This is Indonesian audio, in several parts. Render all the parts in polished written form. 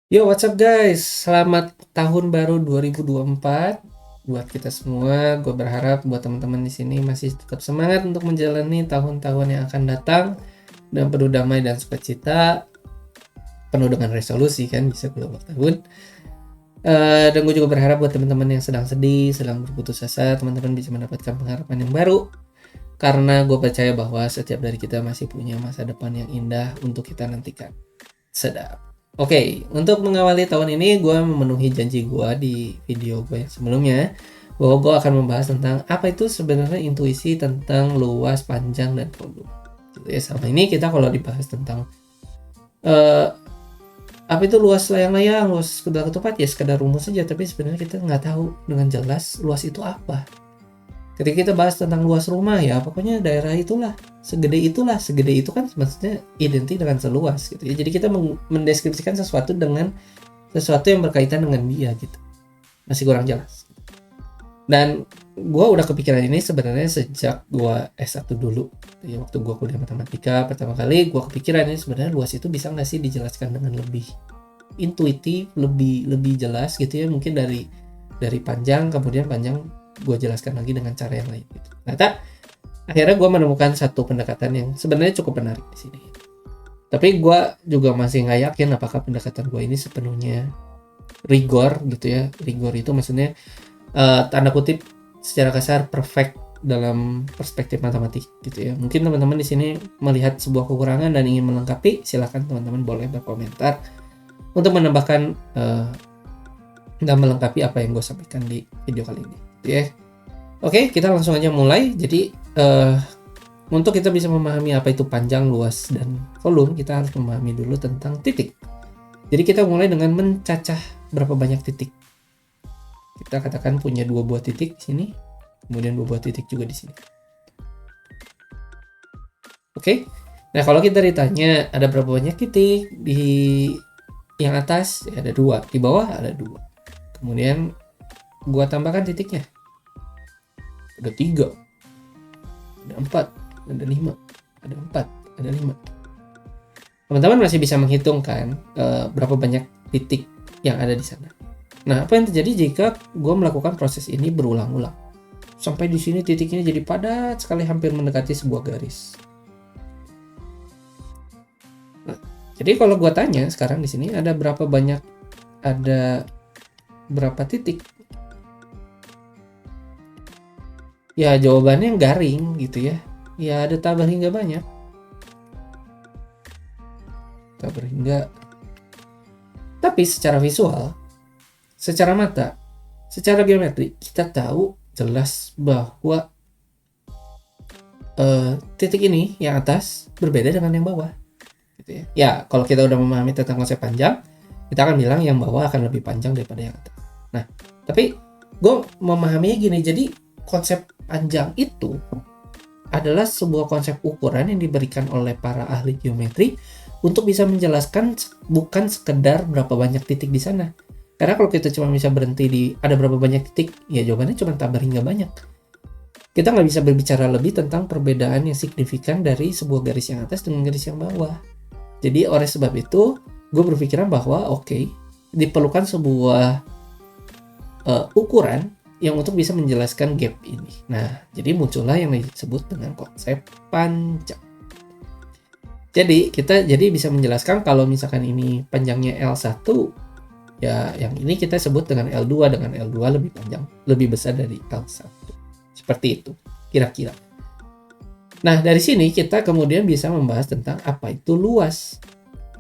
Yo, what's up guys? Selamat tahun baru 2024 buat kita semua. Gue berharap buat teman-teman di sini masih tetap semangat untuk menjalani tahun-tahun yang akan datang dan penuh damai dan sukacita, penuh dengan resolusi kan bisa ke tahun. Dan gue juga berharap buat teman-teman yang sedang sedih, sedang berputus asa, teman-teman bisa mendapatkan pengharapan yang baru. Karena gue percaya bahwa setiap dari kita masih punya masa depan yang indah untuk kita nantikan. Sedap. Oke, untuk mengawali tahun ini gue memenuhi janji gue di video gue yang sebelumnya bahwa gue akan membahas tentang apa itu sebenarnya intuisi tentang luas, panjang, dan volume. Gitu ya, selama ini kita kalau dibahas tentang uh, apa itu luas layang-layang, luas sekedar ketupat ya sekedar rumus saja, tapi sebenarnya kita nggak tahu dengan jelas luas itu apa. Ketika kita bahas tentang luas rumah ya pokoknya daerah itulah, segede itu kan maksudnya identik dengan seluas gitu ya. Jadi kita mendeskripsikan sesuatu dengan sesuatu yang berkaitan dengan dia gitu. Masih kurang jelas. Dan gue udah kepikiran ini sebenarnya sejak gue S1 dulu. Ya, waktu gue kuliah matematika pertama kali gue kepikiran ini sebenarnya luas itu bisa nggak sih dijelaskan dengan lebih intuitif, lebih jelas gitu ya, mungkin dari panjang, kemudian panjang gue jelaskan lagi dengan cara yang lain gitu. Ternyata akhirnya gue menemukan satu pendekatan yang sebenarnya cukup menarik di sini. Tapi gue juga masih nggak yakin apakah pendekatan gue ini sepenuhnya rigor gitu ya. Rigor itu maksudnya tanda kutip secara kasar perfect dalam perspektif matematik gitu ya. Mungkin teman-teman di sini melihat sebuah kekurangan dan ingin melengkapi, silakan teman-teman boleh berkomentar untuk menambahkan dan melengkapi apa yang gue sampaikan di video kali ini gitu ya. Oke, kita langsung aja mulai. Jadi untuk kita bisa memahami apa itu panjang, luas, dan volume, kita harus memahami dulu tentang titik. Jadi kita mulai dengan mencacah berapa banyak titik. Kita katakan punya 2 buah titik di sini, kemudian 2 buah titik juga di sini. Oke. Nah, kalau kita ditanya ada berapa banyak titik di yang atas, ya ada 2, di bawah ada 2. Kemudian gua tambahkan titiknya. Ada 3, ada 4, ada 5, ada 4, ada 5. Teman-teman masih bisa menghitung kan berapa banyak titik yang ada di sana. Nah, apa yang terjadi jika gue melakukan proses ini berulang-ulang? Sampai di sini titiknya jadi padat sekali, hampir mendekati sebuah garis. Nah, jadi kalau gue tanya sekarang di sini ada berapa titik? Ya jawabannya garing gitu ya. Ya ada tabel hingga banyak. Tabel hingga. Tapi secara visual, secara mata, secara geometri, kita tahu jelas bahwa titik ini yang atas berbeda dengan yang bawah. Gitu ya. Ya, kalau kita udah memahami tentang konsep panjang, kita akan bilang yang bawah akan lebih panjang daripada yang atas. Nah, tapi gue memahaminya gini, jadi konsep panjang itu adalah sebuah konsep ukuran yang diberikan oleh para ahli geometri untuk bisa menjelaskan bukan sekedar berapa banyak titik di sana. Karena kalau kita cuma bisa berhenti di ada berapa banyak titik, ya jawabannya cuma tabel hingga banyak. Kita nggak bisa berbicara lebih tentang perbedaan yang signifikan dari sebuah garis yang atas dengan garis yang bawah. Jadi oleh sebab itu, gue berpikiran bahwa diperlukan sebuah ukuran yang untuk bisa menjelaskan gap ini. Nah, jadi muncullah yang disebut dengan konsep panjang. Jadi kita bisa menjelaskan kalau misalkan ini panjangnya L1, ya yang ini kita sebut dengan L2, dengan L2 lebih panjang, lebih besar dari L1. Seperti itu, kira-kira. Nah, dari sini kita kemudian bisa membahas tentang apa itu luas.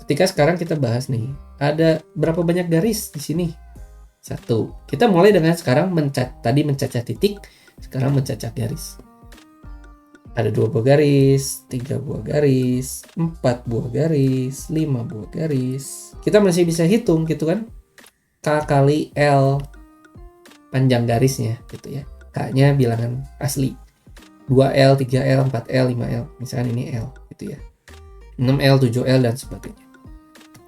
Ketika sekarang kita bahas nih, ada berapa banyak garis di sini? 1. Kita mulai dengan sekarang mencacah titik, sekarang mencacah garis. Ada 2 buah garis, 3 buah garis, 4 buah garis, 5 buah garis. Kita masih bisa hitung gitu kan? K kali L panjang garisnya gitu ya. K-nya bilangan asli. 2L, 3L, 4L, 5L. Misalkan ini L gitu ya. 6L, 7L dan sebagainya.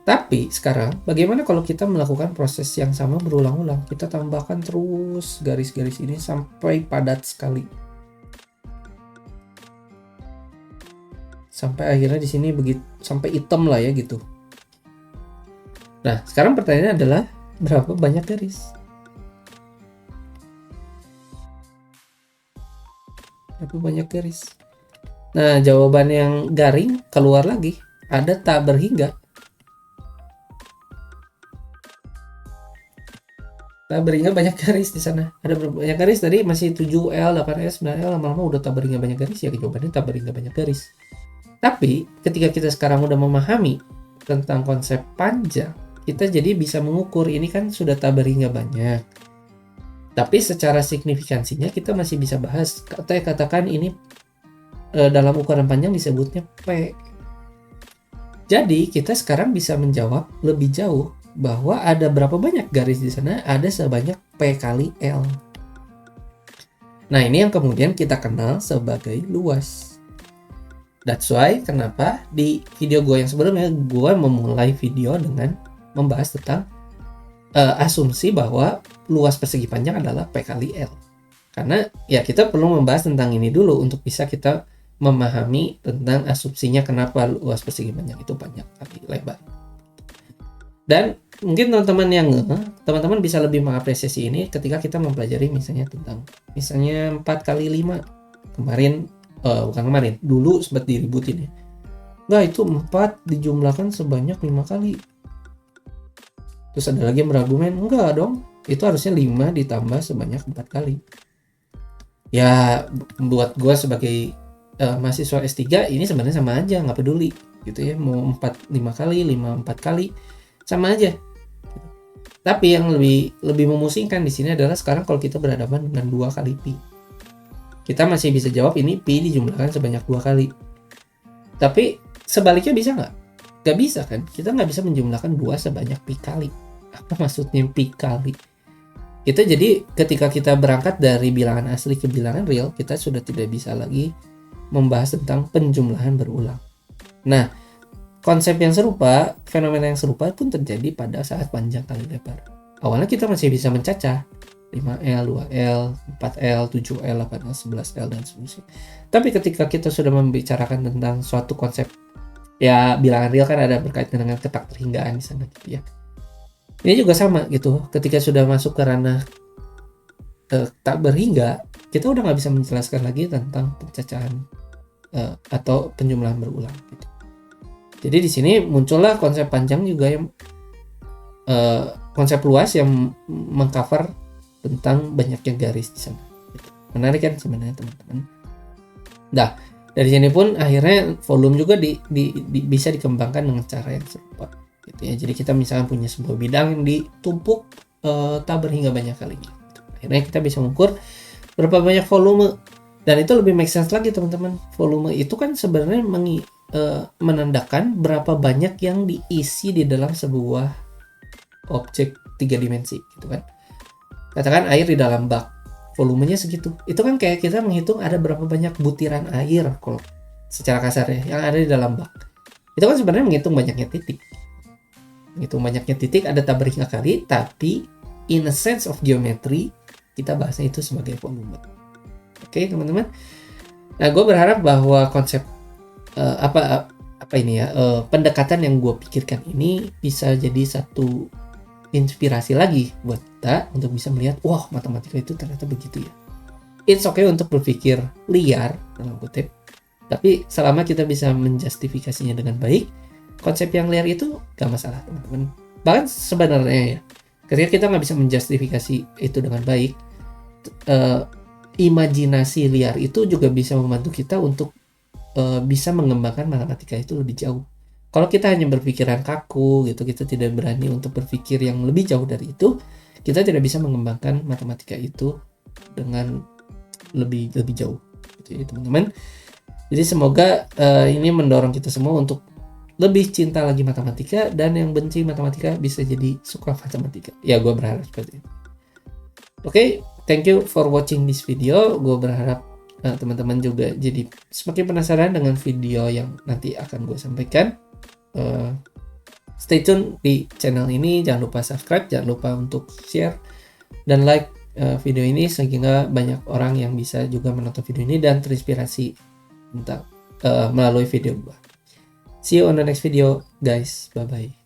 Tapi sekarang bagaimana kalau kita melakukan proses yang sama berulang-ulang? Kita tambahkan terus garis-garis ini sampai padat sekali. Sampai akhirnya di sini begitu sampai hitam lah ya gitu. Nah, sekarang pertanyaannya adalah berapa banyak garis? Berapa banyak garis? Nah, jawaban yang garing keluar lagi. Ada tak berhingga. Tak berhingga banyak garis di sana. Ada berapa banyak garis? Tadi masih 7L, 8L, 9L, lama-lama udah tak berhingga banyak garis. Ya jawabannya tak berhingga banyak garis. Tapi ketika kita sekarang udah memahami tentang konsep panjang, kita jadi bisa mengukur ini kan sudah tak berhingga banyak. Tapi secara signifikansinya kita masih bisa bahas. Katakan ini dalam ukuran panjang disebutnya P. Jadi kita sekarang bisa menjawab lebih jauh bahwa ada berapa banyak garis di sana? Ada sebanyak P kali L. Nah, ini yang kemudian kita kenal sebagai luas. That's why kenapa di video gue yang sebelumnya gue memulai video dengan membahas tentang asumsi bahwa luas persegi panjang adalah P kali L. Karena ya kita perlu membahas tentang ini dulu untuk bisa kita memahami tentang asumsinya kenapa luas persegi panjang itu panjang kali lebar. Dan mungkin teman-teman bisa lebih mengapresiasi ini ketika kita mempelajari misalnya 4 kali 5 kemarin, bukan kemarin, dulu sempat diributin ya. Nggak, itu 4 dijumlahkan sebanyak 5 kali. Terus ada lagi yang berargumen, enggak dong, itu harusnya 5 ditambah sebanyak 4 kali. Ya buat gue sebagai mahasiswa S3 ini sebenarnya sama aja, nggak peduli gitu ya, mau 4 5 kali, 5 4 kali sama aja. Tapi yang lebih memusingkan di sini adalah sekarang kalau kita berhadapan dengan 2 kali pi. Kita masih bisa jawab ini pi dijumlahkan sebanyak 2 kali. Tapi sebaliknya bisa nggak? Nggak bisa kan? Kita nggak bisa menjumlahkan 2 sebanyak pi kali. Apa maksudnya pi kali? Kita jadi ketika kita berangkat dari bilangan asli ke bilangan real, kita sudah tidak bisa lagi membahas tentang penjumlahan berulang. Nah, konsep yang serupa, fenomena yang serupa pun terjadi pada saat panjang kali lebar. Awalnya kita masih bisa mencacah 5L, 2L, 4L, 7L, 8L, 11L, dan seterusnya. Tapi ketika kita sudah membicarakan tentang suatu konsep, ya bilangan real kan ada berkaitan dengan ketak terhinggaan di sana gitu ya. Ini juga sama gitu, ketika sudah masuk ke ranah tak berhingga, kita udah nggak bisa menjelaskan lagi tentang pencacahan atau penjumlahan berulang gitu. Jadi di sini muncullah konsep panjang juga yang konsep luas yang mengcover tentang banyaknya garis di sana. Gitu. Menarik kan sebenarnya teman-teman. Nah, dari sini pun akhirnya volume juga bisa dikembangkan dengan cara yang serupa. Gitu ya. Jadi kita misalnya punya sebuah bidang yang ditumpuk tak berhingga banyak kalinya. Gitu. Akhirnya kita bisa mengukur berapa banyak volume. Dan itu lebih make sense lagi teman-teman. Volume itu kan sebenarnya menandakan berapa banyak yang diisi di dalam sebuah objek 3 dimensi gitu kan. Katakan air di dalam bak, volumenya segitu. Itu kan kayak kita menghitung ada berapa banyak butiran air kalau secara kasarnya yang ada di dalam bak. Itu kan sebenarnya menghitung banyaknya titik. Menghitung banyaknya titik ada tak berhingga kali, tapi in a sense of geometry kita bahasnya itu sebagai volume. Oke, teman-teman. Nah, gue berharap bahwa konsep pendekatan yang gue pikirkan ini bisa jadi satu inspirasi lagi buat kita untuk bisa melihat, wah, matematika itu ternyata begitu ya. It's okay untuk berpikir liar dalam kutip, tapi selama kita bisa menjustifikasinya dengan baik, konsep yang liar itu gak masalah teman-teman. Bahkan sebenarnya ya, ketika kita nggak bisa menjustifikasi itu dengan baik, imajinasi liar itu juga bisa membantu kita untuk bisa mengembangkan matematika itu lebih jauh. Kalau kita hanya berpikiran kaku gitu, kita tidak berani untuk berpikir yang lebih jauh dari itu, kita tidak bisa mengembangkan matematika itu dengan lebih jauh gitu ya teman-teman. Jadi semoga ini mendorong kita semua untuk lebih cinta lagi matematika, dan yang benci matematika bisa jadi suka matematika. Ya, gue berharap seperti itu. Oke, thank you for watching this video. Gue berharap teman-teman juga jadi semakin penasaran dengan video yang nanti akan gue sampaikan. Stay tune di channel ini, jangan lupa subscribe, jangan lupa untuk share dan like video ini sehingga banyak orang yang bisa juga menonton video ini dan terinspirasi tentang melalui video gue. See you on the next video guys, bye bye.